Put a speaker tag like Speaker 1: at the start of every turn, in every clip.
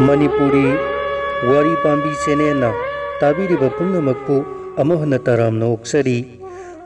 Speaker 1: मणिपुरी वारी पांबी चेनेना ताबीरिबा पुनमकपु अमहन तरामना ओक्सरी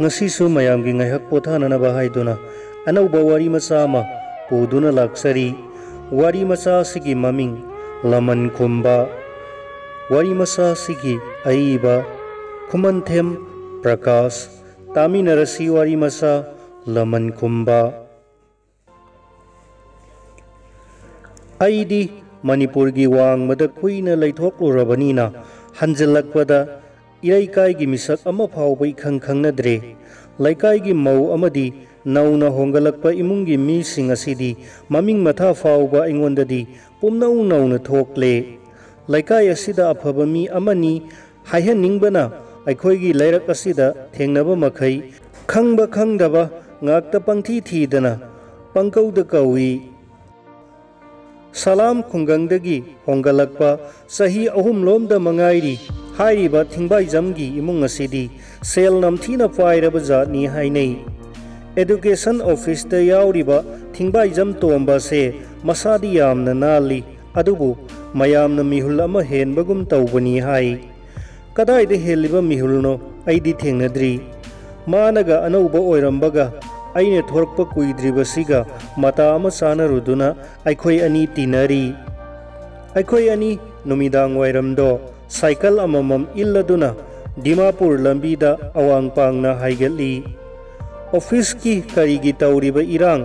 Speaker 1: ngasisu mayamgi ngahak pothananaba haiduna anauba wari macha ama puduna laksari wari macha sigi maming laman khumba wari macha sigi aiba khumanthem prakash taminarasi wari macha laman khumba aidi manipur gi wangmada kuina leithoklurabanina hanjalakpada इराइकाई की मिसक अमा फाउबई खंग खंगनद्रे लाइकाई की मौ अमदी नौना होंगलकपा इमुंग की मीसिंग असिदी ममिंग मथा फाउबा इंगोंददी पुमनौ नौना थोकले लाइकाई असिदा अफबा मी अमनी हायहनिंगबना अखोइगी लैरक असिदा थेंगनबा मखै खंगबा खंगदबा ngakta pangthi thidana pangkauda kawi salam khunggangdagi hongalakpa sahi ahum lomda mangairi हाइरिबा थिंबाई जमगी इमुंग असिदी सेल नमथीना पाइरबा जातनी हाइनै एजुकेशन ऑफिस दा यावरिबा थिंबाई जम तोंबा से मसादी यामना नाली अदुबु मयामना मिहुल अमा हेनबगुम तौबनी हाइ कदाइदे हेलिबा मिहुलनो आइदी थेंगनद्री मानगा अनौबा ओइरंबगा आइने थोरकपा कुइद्रिबसिगा मता अमा सानरुदुना आइखोइ अनि तिनरी आइखोइ अनि नुमिदांग वाइरमदो साइकल अममम इल्लदुना दिमापुर लंबीदा अवांग पांगना हाइगली ऑफिस की करीगी तौरिबा इरांग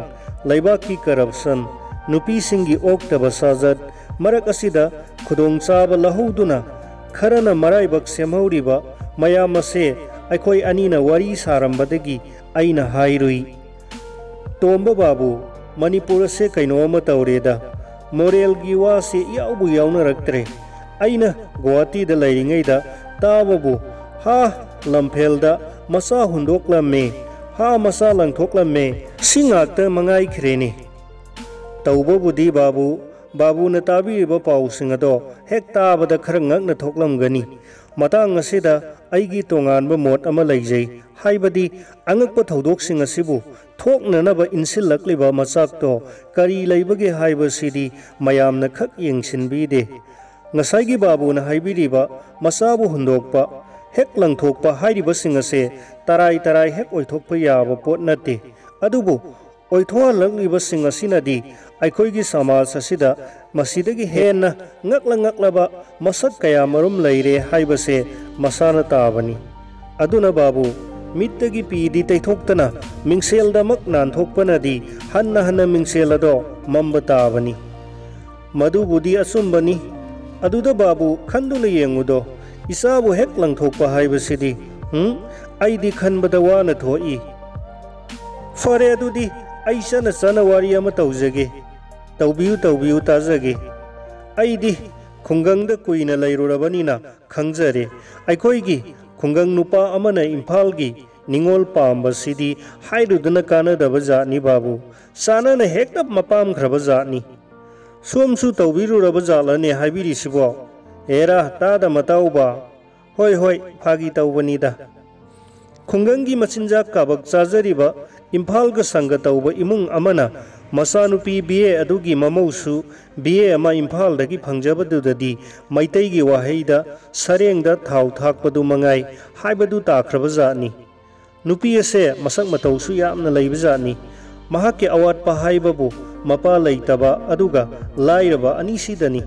Speaker 1: लैबाक की करप्शन नुपी सिंगी ओक्तबा साजत मरक असिदा खुदोंचाबा लहौदुना खरना मराइबक सेमहौरिबा मयामसे अखोइ अनीना वारी सारंबदगी आइना हाइरुई तोंबा बाबू मणिपुर से कैनोमा तौरेदा मोरेल की वासे यावबु यावनरक्तरे अइना गुवाहाटी दा लैरिङैदा ताबबु हा लम्फेलदा मसा हुंदोक्लमे हा मसा लंथोक्लमे सिंगाक्ता मंगाइख्रेने तौबबुदि बाबू न ताबिरिबा पाउसिंगदो हेक ताबदा खर ngakna थोक्लमगनी मतंग असिदा अइगी तोंगानबा मोट अमा लैजै हाइबदि अंगकपा थौदोकसिंग असिबु थोकननबा इनसिलक्लिबा मचाकतो करी लैबगे हाइबसिदि मयामना खक येंसिनबिदे ngसाइगी बाबूना हाइबिरिबा मसाबु हुंदोकपा हेक लंथोकपा हाइरिबसिंग असे तराई तराई हेक ओइथोकपा याबा पोट नते अदुबु ओइथोआ लग्लिबसिंग असिनदि अखोइगी समाज असिदा मसिदगी हेन्ना ngakla मसक कया मरुम लैरे हाइबसे मसाना ताबनी अदुना बाबू मित्तगी पीदी तैथोक्तना मिंगसेलदमक नानथोकपनदि हन्ना मिंगसेलदो मम्बा ताबनी मदुबुदि असुंबनी अदुदा बाबू खंदुना येंगुदो इसाबु हेक लंथोकपा हाइबसिदि आइदि खनबदा वाना थोई फरे अदुदि आइसना सनवारी अमा तौजगे तौबियु ताजगे आइदि खुंगंगदा कुइना लैरुरबनिना खंगजरे अखोइगी खुंगंग नुपा अमना इम्फालगी निंगोल पामबसिदि हाइरुदना कानदबा जातनि बाबू सानाना हेक्ता मपाम खरबा जातनि सोमसु तौबिरुरबा जालने हाइबिरिसिबो एरा तादा मताउबा होय फागी तौबनिदा खुंगंगी मचिंजा काबक चाजरिबा इम्फालगा संग तौबा इमुंग अमना मसानुपी बीए अदुगी ममौसु बीए अमा इम्फालदगी फंगजबदुददी मैतैगी वाहैदा सरेंगदा थाउ थाकपदु मंगाई हाइबदु ताख्रबा जातनि नुपी असे मसक मतौसु यामना लैबा जातनि महाके अवाटपा हाइबबु मपा लैतबा अदुगा लाइरबा अनिसिदनी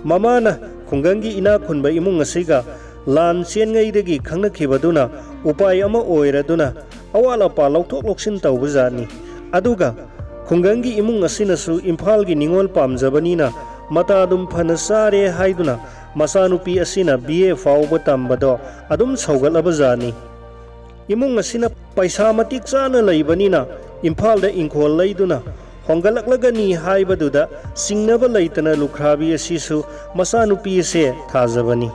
Speaker 1: ममाना खुंगंगी इना खुनबा इमुंग असिगा लान चेनगैदगी खंगनखिबदुना उपाय अमा ओइरदुना अवालपा लौथोक लौक्सिन तौबा जातनि अदुगा खुंगंगी इमुंग असिनसु इम्फालगी निंगोल पामजबनीना मतादुम फना सारे हाइदुना मसानुपी असिना बीए फाउबा तंबदो अदुम सौगलबा जातनि इमुंग असिना पैसा मतिक चाना लैबनीना इम्फालदा इंखोल लैदुना होंगलकलगनी हाइबदुदा सिंगनबा लैतना लुख्राबी असिसु मसानुपी से थाजबनी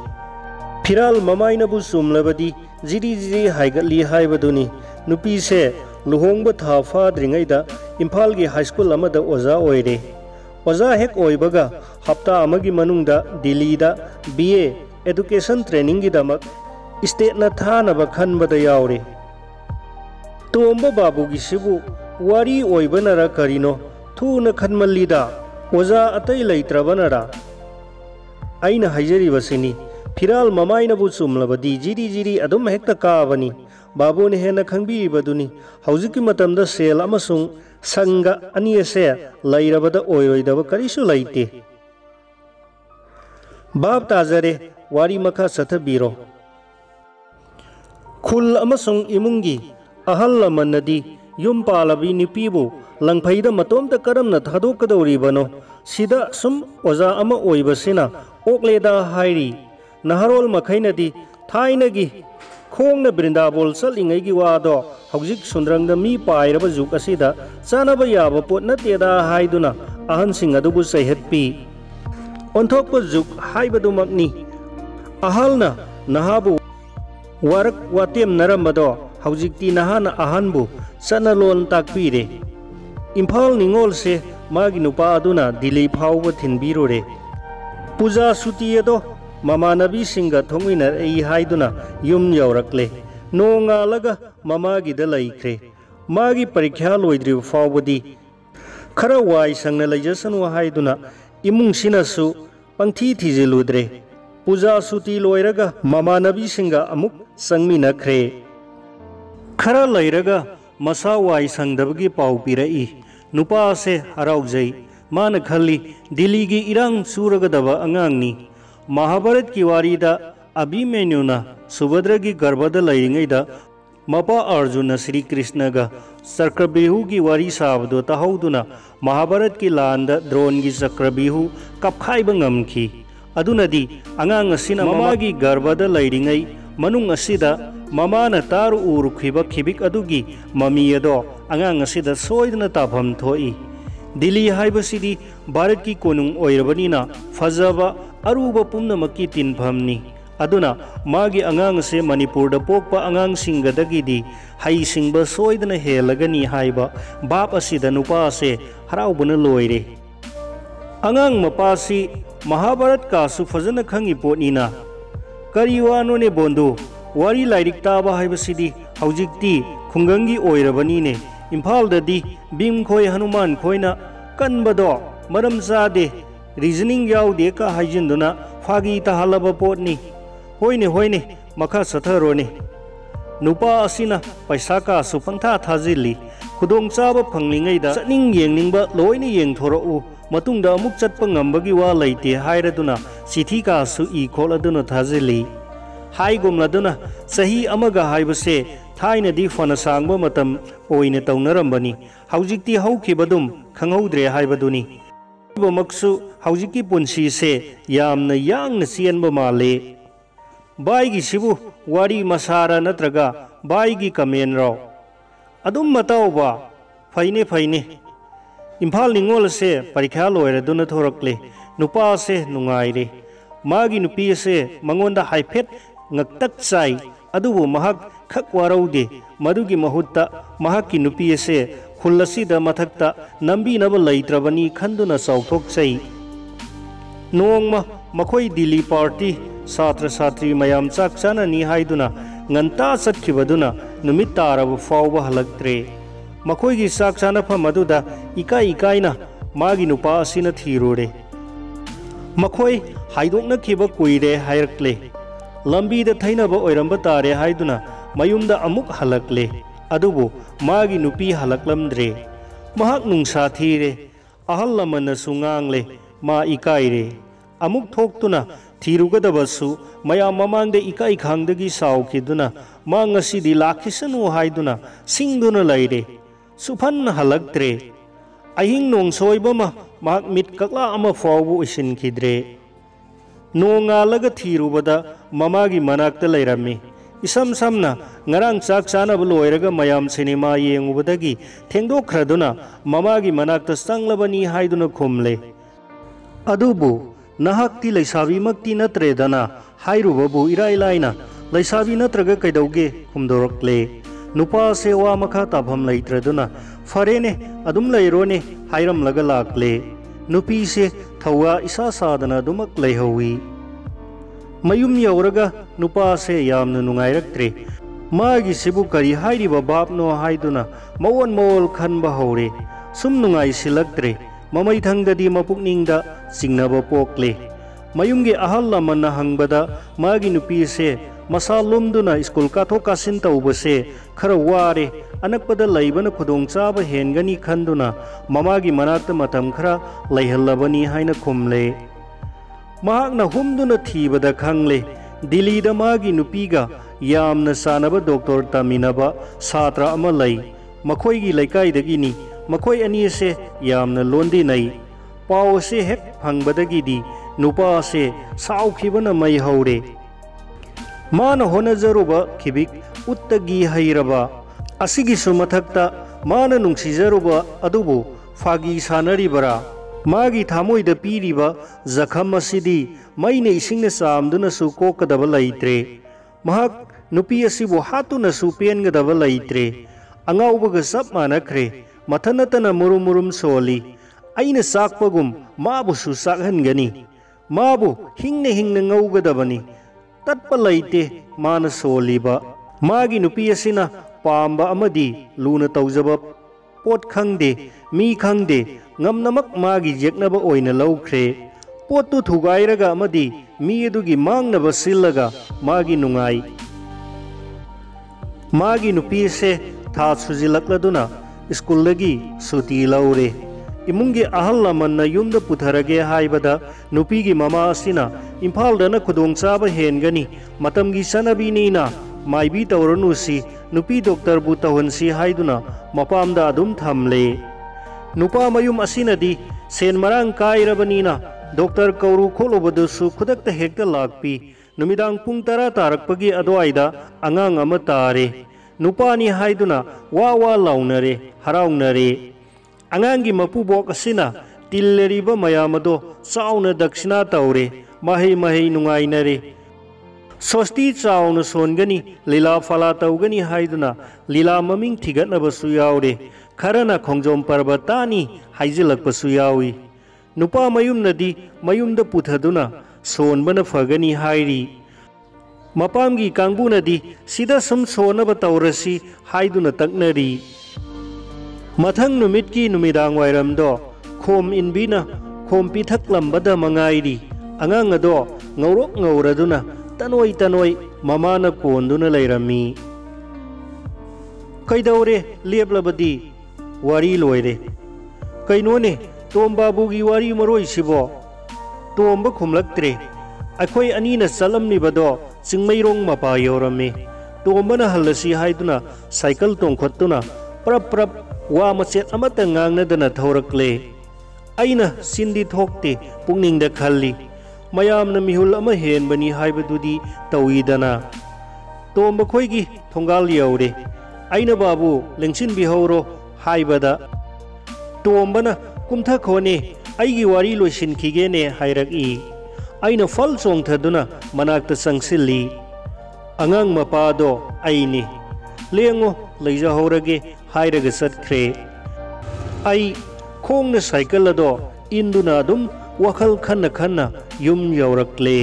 Speaker 1: फिराल ममाइनबु सुमलबदी जिरी हाइगली हाइबदुनी नुपी से लुहोंगबा था फाद्रिङैदा इम्फालगी हाईस्कूल अमदा ओजा ओइरे ओजा हेक ओइबगा हप्ता अमगी मनुंगदा दिल्लीदा बीए एजुकेशन ट्रेनिंग गिदमक स्टेटना थानबा खनबदा यावरे तोंबा बाबूगी सिबु वारी ओइबनरा करिनो थूना खनमल्लीदा ओजा अतै लैत्रबनरा aina haijaribasini फिराल ममाइनबु चुमलबदी जिरी जिरी अदुम हेक्ता काबनी बाबुने हेना खंगबिरिबदुनी हौजिकि मतमदा सेल अमसुंग संगा अनियसे लैरबदा ओइरोइदब करिसु लैते बाप ताजरे वारी मखा सथबीरो खुल अमसुंग इमुंगी अहल लमनदी युम पालबी निपीबु लंगफैदा मतोमदा करमना थादोकदौरिबनो सिदा सुम ओजा अमा ओइबसिना ओकलेदा हाइरी नहरोल मखैनदी थाइनगी खोंगना बृंदाबोल चलिंगैगी वादो हौजिक सुंद्रंगदा मी पाइरब जुग असिदा चानब याब पोट नतेदा हाइदुना अहनसिंग अदुबु सैहतपी ओंथोकप जुग हाइबदुमकनी अहलना नहाबु वारक वातेम नरमबदो हौजिकती नहाना अहनबु चनलोन ताकपीरे इम्फाल निंगोल से मागी नुपा अदुना दिल्ली फाउब थिनबीरोरे पूजा सुतियदो ममानबी सिंगा थोंगिनर एई हाइदुना युम यौरकले नोंगालगा ममागिदा लैख्रे मागी परीक्षा लोइद्रिब फाउबदी खरा वाई संगना लैजसनु हाइदुना इमुंगसिनसु पंथी थिजिलुद्रे पूजा सुति लोइरगा ममानबी सिंगा अमुक संगमिनख्रे खरा लैरगा मसा वाई संगदबगी पाउ पिरई नुपा से हराउजै मान खल्ली दिल्ली की इरांग सूरगदबा अंगांगनी महाभारत की वारीदा अभिमन्युना सुभद्रा की गर्भद लैरिंगैदा मपा अर्जुन श्री कृष्ण का चक्रव्यूह की वारी साबदो तहौदुना महाभारत की लांद द्रोण की चक्रव्यूह कपखाइब ngамखी अदुनदी अंगांग असिना ममागी गर्भद लैरिंगै मनुंग असिदा ममाना तारु उरुखिब खिबिक अदुगी ममी अदो अंगांग असिदा सोइदना ताफम थोई दिल्ली हाइबसिदी भारत की कोनुंग ओइरबनिना फजबा अरुब पुम्नमकी तिनफमनी अदुना मागी अंगांग से मणिपुर पोकपा अंगांग सिंगदगिदी हई सिंग सोइदना हेलगनी हाइबा बाप असिदा नुपा से हराउबन लोइरे अंगांग मपासी महाभारत कासु फजन खंगी पोटनीना करी वानोने बोंदो वारी लाइरिक ताबा हाइबसिदी हौजिकती खुंगंगी ओइरबनीने इम्फालददी भीम खोय हनुमान खोयना कनबदो मरम चादे रीजनिंग याउदे का हाइजिंदुना फागी तहालब पोटनी होइने होइने मखा सथरोने नुपा असिना पैसा का सुपंथा थाजिली खुदोंग चाब फंगलिंगैदा चनिंग येंगनिंगबा लोइने येंगथोरउ मतुंगदा अमुक Chatap ngambagi wa leite hairaduna चिठी का सु ई खोलदुना थाजिली हाइगुमलदुना सही अमगा हाइबसे थाइनदी फन सांगबा मतम ओइने तौनरंबनी हौजिकती हौखिबदुम खंगौद्रे हाइबदुनी बमक्सु हौजिकी पुंसी से यामना यांगना चेनबा माले बाइगी सिबु वारी मसारा नत्रगा बाइगी कमेन राव अदुम मताउबा फैने फैने इम्फाल निंगोल से परीक्षा लोइरदुना थोरकले नुपा से नुंगाइरे मागी नुपी से मंगोंदा हाइफेट ngaktak chai adubu mahak khak waraude madugi mahutta mahakki nupi ase khulasi da mathakta nambi naba laitrabani khanduna chauthok chai nongma makhoi dili party satra satri mayam chak chana ni haiduna nganta chatkibaduna numit tarabu fawba halaktre makhoi gi chak chana phamaduda ikai ikaina magi nupa asina thirore makhoi haidokna khiba kuire hairakle लंबी थैनब ओइरंब तारे हाइदुना मयुमदा अमुक हलकले अदुबु मागी नुपी हलकलमद्रे महक नुंसा थीरे अहल लमनसु ngangle मा इकाइरे अमुक थोक्तुना थीरुगदबसु मयाम ममांगदे इकाइ खांगदगी साउखिदुना मा ngasiदी लाखिसनु हाइदुना सिंगदुना लैरे सुफन हलक्त्रे अहिंग नोंसोइबमा महक मिट ककला अमा फावबु इसिनखिद्रे नोंगालग थीरुबदा ममागी मनाक्ता लैरम्मी इसम समना ngarang chak chana loiraga mayam cinema yengubadagi thengdokkhraduna mamagi manakta changlabani haiduna khumle adubu nahakti leisabi makti natredana hairubabu irai laina leisabi natraga kaidauge khumdorokle nupa se wa makha tabham leitraduna farene adum leirone hairam laga lakle nupi se thawa isa sadana dumak leihowi mayum yauraga nupa se yamna nungairaktre मागी सिबु करी हाइरिबा बापनो हाइदुना मवन मोल खनबा हौरे सुम नुंगाइ सिलक्त्रे ममै थंगदि मपुकनिंगदा सिंगनबा पोकले ꯃꯌꯨꯝꯒꯤ ꯑꯍꯜ ꯂꯃꯟꯅ ꯍꯪꯕꯗ ꯃꯥꯒꯤ ꯅꯨꯄꯤꯁꯦ ꯃꯁꯥ ꯂꯨꯝꯗꯨꯅ school ꯀꯥꯊꯣꯛ ꯀꯥꯁꯤꯟ ꯇꯧꯕꯁꯦ ꯈꯔ ꯋꯥꯔꯦ, ꯑꯅꯛꯄꯗ ꯂꯩꯕꯅ ꯈꯨꯗꯣꯡꯆꯥꯕ ꯍꯦꯟꯒꯅꯤ ꯈꯟꯗꯨꯅ ꯃꯃꯥꯒꯤ ꯃꯅꯥꯛꯇ ꯃꯇꯝ ꯈꯔ ꯂꯩꯍꯜꯂꯕꯅꯤ ꯍꯥꯏꯅ ꯈꯨꯝꯂꯦ꯫ ꯃꯍꯥꯛꯅ ꯍꯨꯝꯗꯨꯅ ꯊꯤꯕꯗ ꯈꯪꯂꯦ ꯗꯤꯜꯂꯤꯗ ꯃꯥꯒꯤ ꯅꯨꯄꯤꯒ ꯌꯥꯝꯅ ꯆꯥꯅꯕ ꯗꯣꯛꯇꯔ ꯇꯝꯃꯤꯟꯅꯕ ꯁꯥꯇ꯭ꯔ ꯑꯃ ꯂꯩ, ꯃꯈꯣꯏꯒꯤ ꯂꯩꯀꯥꯏꯗꯒꯤꯅꯤ, ꯃꯈꯣꯏ ꯑꯅꯤꯁꯦ ꯌꯥꯝꯅ ꯂꯣꯟꯗꯤꯅꯩ꯫ ꯄꯥꯎ ꯑꯁꯤ ꯍꯦꯛ ꯐꯪꯕꯗꯒꯤꯗꯤ ꯅꯨꯄꯥꯁꯦ ꯁꯥꯎꯈꯤꯕꯅ ꯃꯩ ꯍꯧꯔꯦ꯫ ꯃꯥꯅ ꯍꯣꯠꯅꯖꯔꯨꯕ ꯈꯤꯕꯤꯛ ꯎꯠꯇꯒꯤ ꯍꯩꯔꯕ ꯑꯁꯤꯒꯤꯁꯨ ꯃꯊꯛꯇ ꯃꯥꯅ ꯅꯨꯡꯁꯤꯖꯔꯨꯕ ꯑꯗꯨꯕꯨ ꯐꯥꯒꯤ ꯁꯥꯟꯅꯔꯤꯕꯔꯥ? ꯃꯥꯒꯤ ꯊꯃꯣꯏꯗ ꯄꯤꯔꯤꯕ ꯖꯈꯝ ꯑꯁꯤꯗꯤ ꯃꯩꯅ ꯏꯁꯤꯡꯅ ꯆꯥꯝꯗꯨꯅꯁꯨ ꯀꯣꯛꯀꯗꯕ ꯂꯩꯇ꯭ꯔꯦ꯫ ꯃꯍꯥꯛ ꯅꯨꯄꯤ ꯑꯁꯤꯕꯨ ꯍꯥꯠꯇꯨꯅꯁꯨ ꯄꯦꯟꯒꯗꯕ ꯂꯩꯇ꯭ꯔꯦ꯫ ꯑꯉꯥꯎꯕꯒ ꯆꯞ ꯃꯥꯟꯅꯈ꯭ꯔꯦ, ꯃꯊꯟ ꯅꯠꯇꯅ ꯃꯨꯔꯨꯝ ꯃꯨꯔꯨꯝ ꯁꯣꯜꯂꯤ꯫ ꯑꯩꯅ ꯆꯥꯛꯄꯒꯨꯝ ꯃꯥꯕꯨꯁꯨ ꯆꯥꯛꯍꯟꯒꯅꯤ, ꯃꯥꯕꯨ ꯍꯤꯡꯅ ꯍꯤꯡꯅ ꯉꯧꯒꯗꯕꯅꯤ, ꯇꯠꯄ ꯂꯩꯇꯦ ꯃꯥꯅ ꯁꯣꯜꯂꯤꯕ꯫ ꯃꯥꯒꯤ ꯅꯨꯄꯤ ꯑꯁꯤꯅ ꯄꯥꯝꯕ ꯑꯃꯗꯤ ꯂꯨꯅ ꯇꯧꯖꯕ ꯄꯣꯠ ꯈꯪꯗꯦ, ꯃꯤ ꯈꯪꯗꯦ, ꯉꯝꯅꯃꯛ ꯃꯥꯒꯤ ꯌꯦꯛꯅꯕ ꯑꯣꯏꯅ ꯂꯧꯈ꯭ꯔꯦ꯫ ꯄꯣꯠꯇꯨ ꯊꯨꯒꯥꯏꯔꯒ ꯑꯃꯗꯤ ꯃꯤ ꯑꯗꯨꯒꯤ ꯃꯥꯡꯅꯕ ꯁꯤꯜꯂꯒ ꯃꯥꯒꯤ ꯅꯨꯡꯉꯥꯏ꯫ ꯃꯥꯒꯤ ꯅꯨꯄꯤꯁꯦ ꯊꯥ ꯁꯨꯖꯤꯜꯂꯛꯂꯗꯨꯅ ꯁ꯭ꯀꯨꯜꯗꯒꯤ ꯁꯨꯇꯤ ꯂꯧꯔꯦ꯫ ꯏꯃꯨꯡꯒꯤ ꯑꯍꯜ ꯂꯃꯟꯅ ꯌꯨꯝꯗ ꯄꯨꯊꯔꯒꯦ ꯍꯥꯏꯕꯗ ꯅꯨꯄꯤꯒꯤ ꯃꯃꯥ ꯑꯁꯤꯅ ꯏꯝꯐꯥꯜꯗꯅ ꯈꯨꯗꯣꯡꯆꯥꯕ ꯍꯦꯟꯒꯅꯤ, ꯃꯇꯝꯒꯤ ꯆꯠꯅꯕꯤꯅꯤꯅ ꯃꯥꯏꯕꯤ ꯇꯧꯔꯅꯨꯁꯤ, ꯅꯨꯄꯤ ꯗꯣꯛꯇꯔꯕꯨ ꯇꯧꯍꯟꯁꯤ ꯍꯥꯏꯗꯨꯅ ꯃꯄꯥꯝꯗ ꯑꯗꯨꯝ ꯊꯝꯂꯦ꯫ ꯅꯨꯄꯥ ꯃꯌꯨꯝ ꯑꯁꯤꯅꯗꯤ ꯁꯦꯟ ꯃꯔꯥꯡ ꯀꯥꯏꯔꯕꯅꯤꯅ ꯗꯣꯛꯇꯔ ꯀꯧꯔꯨ ꯈꯣꯠꯂꯨꯕꯗꯨꯁꯨ ꯈꯨꯗꯛꯇ ꯍꯦꯛꯇ ꯂꯥꯛꯄꯤ꯫ ꯅꯨꯃꯤꯗꯥꯡ ꯄꯨꯡ 10 ꯇꯥꯔꯛꯄꯒꯤ ꯑꯗꯨꯋꯥꯏꯗ ꯑꯉꯥꯡ ꯑꯃ ꯇꯥꯔꯦ꯫ ꯅꯨꯄꯥꯅꯤ ꯍꯥꯏꯗꯨꯅ ꯋꯥ ꯋꯥ ꯂꯥꯎꯅꯔꯦ, ꯍꯔꯥꯎꯅꯔꯦ꯫ ꯑꯉꯥꯡꯒꯤ ꯃꯄꯨꯕꯣꯛ ꯑꯁꯤꯅ ꯇꯤꯜꯂꯔꯤꯕ ꯃꯌꯥꯝ ꯑꯗꯣ ꯆꯥꯎꯅ ꯗꯛꯁꯤꯅꯥ ꯇꯧꯔꯦ, ꯃꯍꯩ ꯃꯍꯩ ꯅꯨꯡꯉꯥꯏꯅꯔꯦ꯫ ꯁꯣꯁꯇꯤ ꯆꯥꯎꯅ ꯁꯣꯟꯒꯅꯤ, ꯂꯤꯂꯥ ꯐꯥꯂꯥ ꯇꯧꯒꯅꯤ ꯍꯥꯏꯗꯨꯅ ꯂꯤꯂꯥ ꯃꯃꯤꯡ ꯊꯤꯒꯠꯅꯕꯁꯨ ꯌꯥꯎꯔꯦ, ꯈꯔꯅ ꯈꯣꯡꯖꯣꯝ ꯄꯔꯕ ꯇꯥꯅꯤ ꯍꯥꯏꯖꯤꯜꯂꯛꯄꯁꯨ ꯌꯥꯎꯏ꯫ ꯅꯨꯄꯥ ꯃꯌꯨꯝꯅꯗꯤ ꯃꯌꯨꯝꯗ ꯄꯨꯊꯗꯨꯅ ꯁꯣꯟꯕꯅ ꯐꯒꯅꯤ ꯍꯥꯏꯔꯤ, ꯃꯄꯥꯝꯒꯤ ꯀꯥꯡꯕꯨꯅꯗꯤ ꯁꯤꯗ ꯁꯨꯝ ꯁꯣꯟꯅꯕ ꯇꯧꯔꯁꯤ ꯍꯥꯏꯗꯨꯅ ꯇꯛꯅꯔꯤ꯫ ꯃꯊꯪ ꯅꯨꯃꯤꯠꯀꯤ ꯅꯨꯃꯤꯗꯥꯡ ꯋꯥꯏꯔꯝꯗꯣ ꯈꯣꯝ ꯏꯟꯕꯤꯅ ꯈꯣꯝ ꯄꯤꯊꯛꯂꯝꯕꯗ ꯃꯉꯥꯏꯔꯤ ꯑꯉꯥꯡ ꯑꯗꯣ ꯉꯧꯔꯣꯛ ꯉꯧꯔꯗꯨꯅ ꯇꯅꯣꯏ ꯇꯅꯣꯏ ꯃꯃꯥꯅ ꯀꯣꯟꯗꯨꯅ ꯂꯩꯔꯝꯃꯤ꯫ ꯀꯩꯗꯧꯔꯦ ꯂꯦꯞꯂꯕꯗꯤ? ꯋꯥꯔꯤ ꯂꯣꯏꯔꯦ꯫ ꯀꯩꯅꯣꯅꯦ ꯇꯣꯝꯕꯥꯕꯨꯒꯤ ꯋꯥꯔꯤ ꯃꯔꯣꯏꯁꯤꯕꯣ? ꯇꯣꯝꯕ ꯈꯨꯝꯂꯛꯇ꯭ꯔꯦ꯫ ꯑꯩꯈꯣꯏ ꯑꯅꯤꯅ ꯆꯠꯂꯝꯂꯤꯕꯗꯣ ꯆꯤꯡꯃꯩꯔꯣꯡ ꯃꯄꯥ ꯌꯧꯔꯝꯃꯤ꯫ ꯇꯣꯝꯕꯅ ꯍꯜꯂꯁꯤ ꯍꯥꯏꯗꯨꯅ ꯁꯥꯏꯀꯜ ꯇꯣꯡꯈꯠꯇꯨꯅ ꯄ꯭ꯔꯞ ꯄ꯭ꯔꯞ ꯋꯥ ꯃꯆꯦꯠ ꯑꯃꯠꯇ ꯉꯥꯡꯅꯗꯅ ꯊꯧꯔꯛꯂꯦ꯫ ꯑꯩꯅ ꯆꯤꯟꯗꯤ ꯊꯣꯛꯇꯦ, ꯄꯨꯛꯅꯤꯡꯗ ꯈꯜꯂꯤ, ꯃꯌꯥꯝꯅ ꯃꯤꯍꯨꯜ ꯑꯃ ꯍꯦꯟꯕꯅꯤ ꯍꯥꯏꯕꯗꯨꯗꯤ ꯇꯧꯏꯗꯅ꯫ ꯇꯣꯝꯕ ꯈꯣꯏꯒꯤ ꯊꯣꯡꯒꯥꯜ ꯌꯧꯔꯦ꯫ ꯑꯩꯅ ꯕꯥꯕꯨ ꯂꯦꯡꯁꯤꯟꯕꯤꯍꯧꯔꯣ ꯍꯥꯏꯕꯗ ꯇꯣꯝꯕꯅ ꯀꯨꯝꯊꯈꯣꯅꯦ, ꯑꯩꯒꯤ ꯋꯥꯔꯤ ꯂꯣꯏꯁꯤꯟꯈꯤꯒꯦꯅꯦ ꯍꯥꯏꯔꯛꯏ꯫ ꯑꯩꯅ ꯐꯜ ꯆꯣꯡꯊꯗꯨꯅ ꯃꯅꯥꯛꯇ ꯆꯪꯁꯤꯜꯂꯤ꯫ ꯑꯉꯥꯡ ꯃꯄꯥꯗꯣ ꯑꯩꯅꯤ꯫ ꯂꯦꯡꯉꯣ ꯂꯩꯖꯍꯧꯔꯒꯦ ꯍꯥꯏꯔꯒ ꯆꯠꯈ꯭ꯔꯦ꯫ ꯑꯩ ꯈꯣꯡꯅ ꯁꯥꯏꯀꯜ ꯑꯗꯣ ꯏꯟꯗꯨꯅ ꯑꯗꯨꯝ ꯋꯥꯈꯜ ꯈꯟꯅ ꯈꯟꯅ ꯌꯨꯝ ꯌꯧꯔꯛꯂꯦ꯫